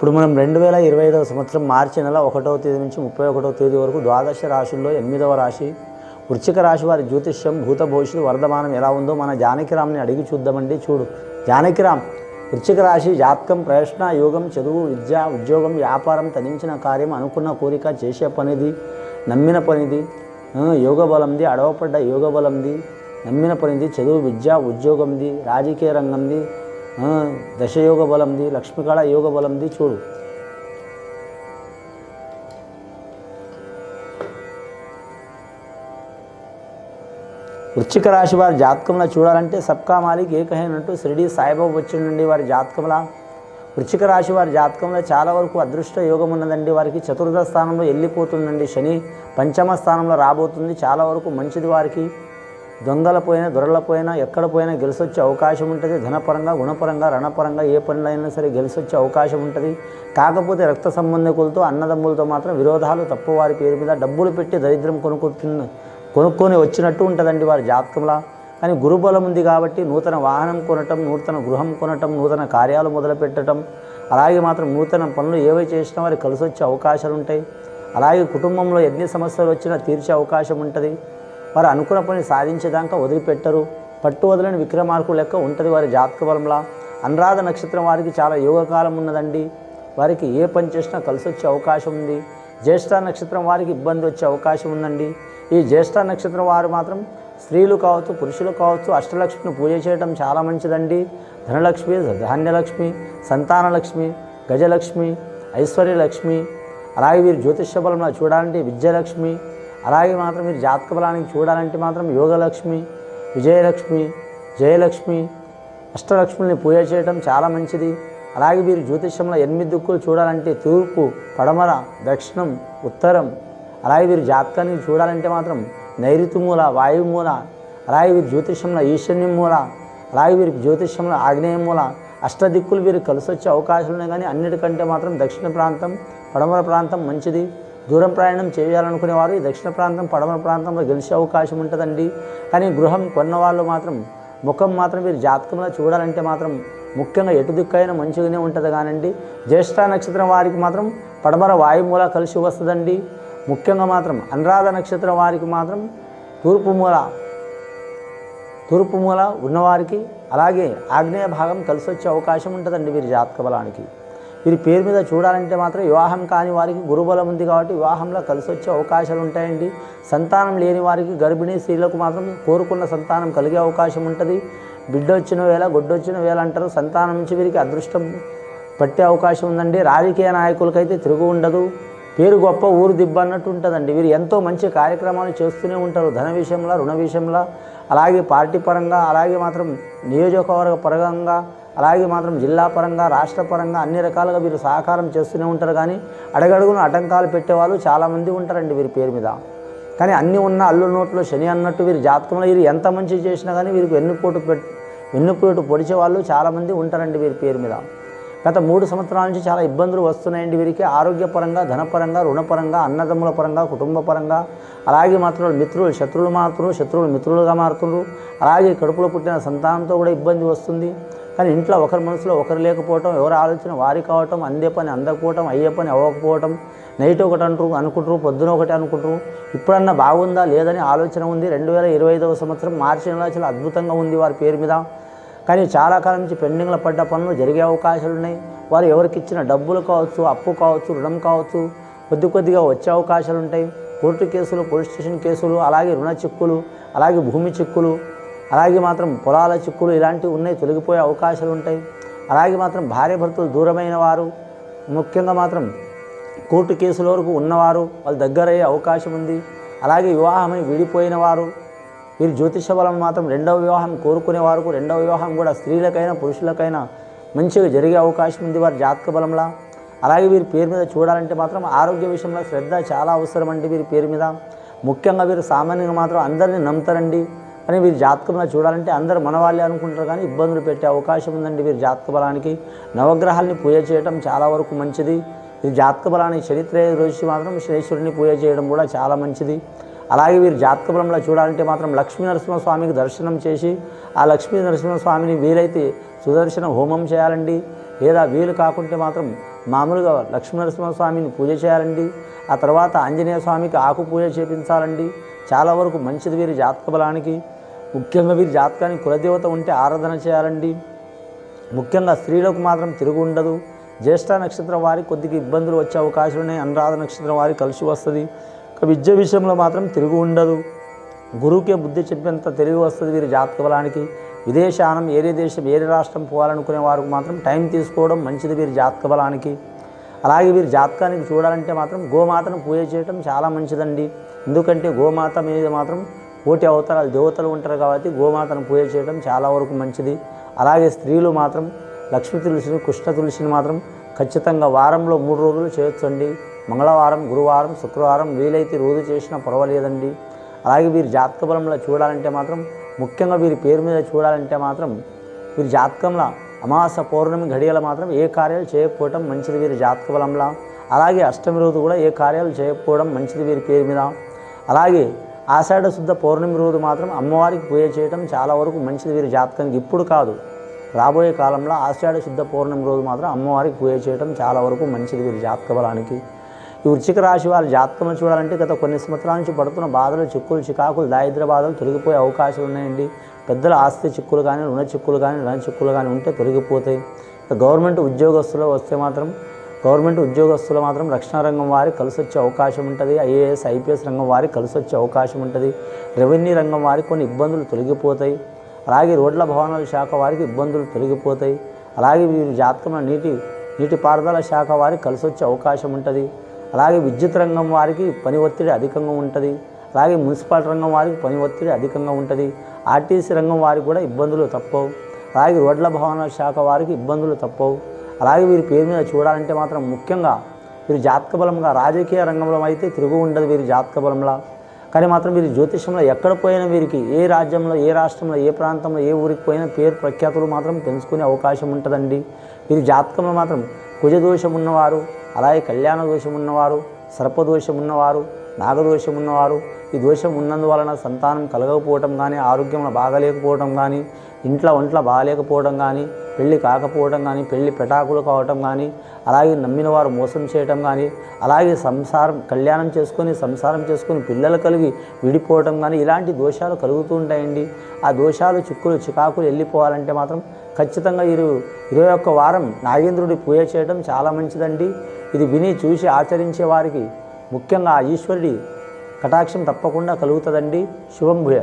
ఇప్పుడు మనం 2025వ సంవత్సరం మార్చి నెల 1వ తేదీ నుంచి 31వ తేదీ వరకు ద్వాదశ రాశుల్లో 8వ రాశి వృశ్చిక రాశి వారి జ్యోతిష్యం భూత భవిష్యత్తు వర్ధమానం ఎలా ఉందో మన జానకిరామ్ని అడిగి చూద్దామండి. చూడు జానకిరామ్, వృశ్చిక రాశి జాతకం ప్రయత్న యోగం, చదువు, విద్య, ఉద్యోగం, వ్యాపారం, తనించిన కార్యం, అనుకున్న కోరిక, చేసే పనిది, నమ్మిన పనిది, యోగ బలంది, అడవపడ్డ యోగ బలంది, నమ్మిన పనిది, చదువు, విద్య, ఉద్యోగంది, రాజకీయ రంగంది, దశయోగ బలంది, లక్ష్మీకళ యోగ బలంది. చూడు వృశ్చిక రాశి వారి జాతకంలో చూడాలంటే సబ్కా మాలిక్ ఏకహైనట్టు షిరిడి సాయిబాబా వచ్చిండండి వారి జాతకంలో. వృశ్చిక రాశి వారి జాతకంలో చాలా వరకు అదృష్ట యోగం ఉన్నదండి. వారికి చతుర్థ స్థానంలో వెళ్ళిపోతుందండి శని, పంచమ స్థానంలో రాబోతుంది. చాలా వరకు మంచిది వారికి. దొంగలపోయినా దొరలపోయినా ఎక్కడ పోయినా గెలిసొచ్చే అవకాశం ఉంటుంది. ధనపరంగా, గుణపరంగా, రణపరంగా ఏ పనులు అయినా సరే గెలిసొచ్చే అవకాశం ఉంటుంది. కాకపోతే రక్త సంబంధికులతో, అన్నదమ్ములతో మాత్రం విరోధాలు తప్పు. వారి పేరు మీద డబ్బులు పెట్టి దరిద్రం కొనుక్కొని వచ్చినట్టు ఉంటుందండి వారి జాతకంలో. కానీ గురుబలం ఉంది కాబట్టి నూతన వాహనం కొనటం, నూతన గృహం కొనటం, నూతన కార్యాలు మొదలుపెట్టడం, అలాగే మాత్రం నూతన పనులు ఏవై చేసినా వారికి కలిసి వచ్చే అవకాశాలు ఉంటాయి. అలాగే కుటుంబంలో ఎన్ని సమస్యలు వచ్చినా తీర్చే అవకాశం ఉంటుంది. వారు అనుకున్న పని సాధించేదాకా వదిలిపెట్టరు. పట్టు వదలని విక్రమార్కులు లెక్క ఉంటుంది వారి జాతక బలంలా. అనురాధ నక్షత్రం వారికి చాలా యోగకాలం ఉన్నదండి. వారికి ఏ పని చేసినా కలిసి వచ్చే అవకాశం ఉంది. జ్యేష్ఠ నక్షత్రం వారికి ఇబ్బంది వచ్చే అవకాశం ఉందండి. ఈ జ్యేష్ఠ నక్షత్రం వారు మాత్రం స్త్రీలు కావచ్చు, పురుషులు కావచ్చు, అష్టలక్ష్మిని పూజ చేయడం చాలా మంచిదండి. ధనలక్ష్మి, ధాన్యలక్ష్మి, సంతానలక్ష్మి, గజలక్ష్మి, ఐశ్వర్యలక్ష్మి, అలాగే వీరు జ్యోతిష్య బలంలో చూడాలంటే విద్యలక్ష్మి, అలాగే మాత్రం మీరు జాతక బలానికి చూడాలంటే మాత్రం యోగలక్ష్మి, విజయలక్ష్మి, జయలక్ష్మి, అష్టలక్ష్మిని పూజ చేయడం చాలా మంచిది. అలాగే వీరు జ్యోతిష్యంలో 8 దిక్కులు చూడాలంటే తూర్పు, పడమర, దక్షిణం, ఉత్తరం. అలాగే వీరు జాతకానికి చూడాలంటే మాత్రం నైరుతి మూల, వాయుమూల. అలాగే వీరి జ్యోతిష్యంలో ఈశాన్యం మూల, అలాగే వీరికి జ్యోతిష్యంలో ఆగ్నేయ మూల. అష్టదిక్కులు వీరికి కలిసి వచ్చే అవకాశాలు ఉన్నాయి. కానీ అన్నిటికంటే మాత్రం దక్షిణ ప్రాంతం, పడమర ప్రాంతం మంచిది. దూరం ప్రయాణం చేయాలనుకునేవారు ఈ దక్షిణ ప్రాంతం, పడమర ప్రాంతంలో గెలిచే అవకాశం ఉంటుందండి. కానీ గృహం కొన్నవాళ్ళు మాత్రం ముఖం మాత్రం వీరి జాతకంలో చూడాలంటే మాత్రం ముఖ్యంగా ఎటు దిక్కైనా మంచిగానే ఉంటుంది. కానండి జ్యేష్ఠ నక్షత్రం వారికి మాత్రం పడమర వాయుమూల కలిసి వస్తుందండి. ముఖ్యంగా మాత్రం అనురాధ నక్షత్రం వారికి మాత్రం తూర్పు మూల ఉన్నవారికి, అలాగే ఆగ్నేయ భాగం కలిసి వచ్చే అవకాశం ఉంటుందండి వీరి జాతక బలానికి. వీరి పేరు మీద చూడాలంటే మాత్రం వివాహం కాని వారికి గురుబలం ఉంది కాబట్టి వివాహంలో కలిసి వచ్చే అవకాశాలు ఉంటాయండి. సంతానం లేని వారికి, గర్భిణీ స్త్రీలకు మాత్రం కోరుకున్న సంతానం కలిగే అవకాశం ఉంటుంది. బిడ్డ వచ్చిన వేళ, గొడ్డొచ్చిన వేళ అంటారు. సంతానం నుంచి వీరికి అదృష్టం పట్టే అవకాశం ఉందండి. రాజకీయ నాయకులకైతే తిరుగు ఉండదు. పేరు గొప్ప, ఊరు దిబ్బ అన్నట్టు ఉంటుందండి. వీరు ఎంతో మంచి కార్యక్రమాలు చేస్తూనే ఉంటారు. ధన విషయంలో, రుణ విషయంలో, అలాగే పార్టీ పరంగా, అలాగే మాత్రం నియోజకవర్గ పరంగా, అలాగే మాత్రం జిల్లా పరంగా, రాష్ట్ర పరంగా అన్ని రకాలుగా వీరు సహకారం చేస్తూనే ఉంటారు. కానీ అడగడుగున ఆటంకాలు పెట్టేవాళ్ళు చాలామంది ఉంటారండి వీరి పేరు మీద. కానీ అన్నీ ఉన్న అల్లు నోట్లో శని అన్నట్టు వీరి జాతకంలో వీరు ఎంత మంచి చేసినా కానీ వీరికి వెన్నుపోటు పొడిచే వాళ్ళు చాలామంది ఉంటారండి వీరి పేరు మీద. గత 3 సంవత్సరాల నుంచి చాలా ఇబ్బందులు వస్తున్నాయండి వీరికి. ఆరోగ్యపరంగా, ధనపరంగా, రుణపరంగా, అన్నదమ్ముల పరంగా, కుటుంబ పరంగా, అలాగే మాత్రం మిత్రులు శత్రువులు మారుతున్నారు, శత్రువులు మిత్రులుగా మారుతున్నారు. అలాగే కడుపులో పుట్టిన సంతానంతో కూడా ఇబ్బంది వస్తుంది. కానీ ఇంట్లో ఒకరి మనసులో ఒకరు లేకపోవటం, ఎవరి ఆలోచన వారి కావటం, అందే పని అందకపోవటం, అయ్యే పని అవ్వకపోవటం, నైట్ ఒకటి అనుకుంటారు, పొద్దున ఒకటి అనుకుంటారు. ఇప్పుడన్నా బాగుందా లేదని ఆలోచన ఉంది. 2025వ సంవత్సరం మార్చి నెల చాలా అద్భుతంగా ఉంది వారి పేరు మీద. కానీ చాలా కాలం నుంచి పెండింగ్లో పడ్డ పనులు జరిగే అవకాశాలు ఉన్నాయి. వారు ఎవరికి ఇచ్చిన డబ్బులు కావచ్చు, అప్పు కావచ్చు, రుణం కావచ్చు, కొద్దిగా వచ్చే అవకాశాలు ఉంటాయి. కోర్టు కేసులు, పోలీస్ స్టేషన్ కేసులు, అలాగే రుణ చిక్కులు, అలాగే భూమి చిక్కులు, అలాగే మాత్రం పొలాల చిక్కులు ఇలాంటివి ఉన్నాయి, తొలగిపోయే అవకాశాలు ఉంటాయి. అలాగే మాత్రం భార్య భర్తలు దూరమైన వారు, ముఖ్యంగా మాత్రం కోర్టు కేసుల వరకు ఉన్నవారు వాళ్ళ దగ్గర అయ్యే అవకాశం ఉంది. అలాగే వివాహమై విడిపోయిన వారు, వీరు జ్యోతిష బలం మాత్రం 2వ వివాహం కోరుకునే వారికి 2వ వివాహం కూడా స్త్రీలకైనా పురుషులకైనా మంచిగా జరిగే అవకాశం ఉంది వారి జాతక బలంలా. అలాగే వీరి పేరు మీద చూడాలంటే మాత్రం ఆరోగ్య విషయంలో శ్రద్ధ చాలా అవసరం అండి వీరి పేరు మీద. ముఖ్యంగా వీరు సామాన్యంగా మాత్రం అందరినీ నమ్ముతారండి. కానీ వీరి జాతకంలో చూడాలంటే అందరూ మన వాళ్ళే అనుకుంటారు. కానీ ఇబ్బందులు పెట్టే అవకాశం ఉందండి వీరి జాతక బలానికి. నవగ్రహాలని పూజ చేయడం చాలా వరకు మంచిది. ఈ జాతక బలానికి చరిత్ర రోజు మాత్రం శనేశ్వరుని పూజ చేయడం కూడా చాలా మంచిది. అలాగే వీరి జాతక బలంలో చూడాలంటే మాత్రం లక్ష్మీ నరసింహస్వామికి దర్శనం చేసి ఆ లక్ష్మీ నరసింహస్వామిని వీలైతే సుదర్శన హోమం చేయాలండి. లేదా వీలు కాకుంటే మాత్రం మామూలుగా లక్ష్మీ నరసింహస్వామిని పూజ చేయాలండి. ఆ తర్వాత ఆంజనేయ స్వామికి ఆకు పూజ చేపించాలండి. చాలా వరకు మంచిది వీరి జాతక బలానికి. ముఖ్యంగా వీరి జాతకానికి కులదేవత ఉంటే ఆరాధన చేయాలండి. ముఖ్యంగా స్త్రీలకు మాత్రం తిరుగు ఉండదు. జ్యేష్ఠ నక్షత్రం వారికి కొద్దిగా ఇబ్బందులు వచ్చే అవకాశాలు ఉన్నాయి. అనురాధ నక్షత్రం వారికి కలిసి వస్తుంది. విద్య విషయంలో మాత్రం తిరుగు ఉండదు. గురువుకే బుద్ధి చెప్పేంత తిరిగి వస్తుంది వీరి జాతక బలానికి. విదేశానం ఏరే దేశం ఏరే రాష్ట్రం పోవాలనుకునే వారికి మాత్రం టైం తీసుకోవడం మంచిది వీరి జాతక బలానికి. అలాగే వీరి జాతకానికి చూడాలంటే మాత్రం గోమాతను పూజ చేయడం చాలా మంచిదండి. ఎందుకంటే గోమాత మీద మాత్రం కోటి అవతారాలు దేవతలు ఉంటారు కాబట్టి గోమాతను పూజ చేయడం చాలా వరకు మంచిది. అలాగే స్త్రీలు మాత్రం లక్ష్మీ తులసిని కృష్ణ తులసిని మాత్రం ఖచ్చితంగా వారంలో 3 రోజులు చేయొచ్చండి. మంగళవారం, గురువారం, శుక్రవారం వీలైతే రోజు చేసినా పర్వాలేదండి. అలాగే వీరి జాతక బలంలో చూడాలంటే మాత్రం ముఖ్యంగా వీరి పేరు మీద చూడాలంటే మాత్రం వీరి జాతకంలో అమావాస్య పౌర్ణమి ఘడియలు మాత్రం ఏ కార్యాలు చేయకపోవడం మంచిది వీరి జాతక బలంలో. అలాగే అష్టమి రోజు కూడా ఏ కార్యాలు చేయకపోవడం మంచిది వీరి పేరు మీద. అలాగే ఆషాఢ శుద్ధ పౌర్ణమి రోజు మాత్రం అమ్మవారికి పూజ చేయడం చాలా వరకు మంచిది వీరి జాతకానికి. ఇప్పుడు కాదు, రాబోయే కాలంలో ఆషాఢ శుద్ధ పౌర్ణమి రోజు మాత్రం అమ్మవారికి పూజ చేయడం చాలా వరకు మంచిది వీరి జాతక బలానికి. ఈ వృశ్చిక రాశి వారి జాతకం చూడాలంటే గత కొన్ని సంవత్సరాల నుంచి పడుతున్న బాధలు, చిక్కులు, చికాకులు, దారిద్ర్య బాధలు తొలగిపోయే అవకాశాలు ఉన్నాయండి. పెద్దల ఆస్తి చిక్కులు కానీ, రుణ చిక్కులు కానీ, రుణ చిక్కులు కానీ ఉంటే తొలగిపోతాయి. గవర్నమెంట్ ఉద్యోగస్తులు వస్తే మాత్రం రక్షణ రంగం వారికి కలిసి వచ్చే అవకాశం ఉంటుంది. ఐఏఎస్, ఐపీఎస్ రంగం వారికి కలిసి వచ్చే అవకాశం ఉంటుంది. రెవెన్యూ రంగం వారికి కొన్ని ఇబ్బందులు తొలగిపోతాయి. అలాగే రోడ్ల భవనాల శాఖ వారికి ఇబ్బందులు తొలగిపోతాయి. అలాగే వీరి జాతకంలో నీటిపారుదల శాఖ వారికి కలిసి వచ్చే అవకాశం ఉంటుంది. అలాగే విద్యుత్ రంగం వారికి పని ఒత్తిడి అధికంగా ఉంటుంది. అలాగే మున్సిపల్ రంగం వారికి పని ఒత్తిడి అధికంగా ఉంటుంది. ఆర్టీసీ రంగం వారికి కూడా ఇబ్బందులు తప్పవు. అలాగే రోడ్ల భవనాల శాఖ వారికి ఇబ్బందులు తప్పవు. అలాగే వీరి పేరు మీద చూడాలంటే మాత్రం ముఖ్యంగా వీరి జాతక బలంగా రాజకీయ రంగంలో అయితే తిరుగు ఉండదు వీరి జాతక బలంలో. కానీ మాత్రం వీరి జ్యోతిషంలో ఎక్కడ పోయినా వీరికి ఏ రాజ్యంలో, ఏ రాష్ట్రంలో, ఏ ప్రాంతంలో, ఏ ఊరికి పోయినా పేరు ప్రఖ్యాతులు మాత్రం పెంచుకునే అవకాశం ఉంటుందండి. వీరి జాతకంలో మాత్రం కుజదోషం ఉన్నవారు, అలాగే కళ్యాణ దోషం ఉన్నవారు, సర్పదోషం ఉన్నవారు, నాగదోషం ఉన్నవారు, ఈ దోషం ఉన్నందువలన సంతానం కలగకపోవటం కానీ, ఆరోగ్యంలో బాగలేకపోవడం కానీ, ఒంట్లో బాగలేకపోవడం కానీ, పెళ్ళి కాకపోవడం కానీ, పెళ్ళి పెటాకులు కావటం కానీ, అలాగే నమ్మిన వారు మోసం చేయటం కానీ, అలాగే కళ్యాణం చేసుకొని పిల్లలు కలిగి విడిపోవటం కానీ, ఇలాంటి దోషాలు కలుగుతూ ఉంటాయండి. ఆ దోషాలు, చిక్కులు, చికాకులు వెళ్ళిపోవాలంటే మాత్రం ఖచ్చితంగా 21 వారం నాగేంద్రుడి పూజ చేయడం చాలా మంచిదండి. ఇది విని చూసి ఆచరించే వారికి ముఖ్యంగా ఆ ఈశ్వరుడి కటాక్షం తప్పకుండా కలుగుతుందండి. శుభం భూయాత్.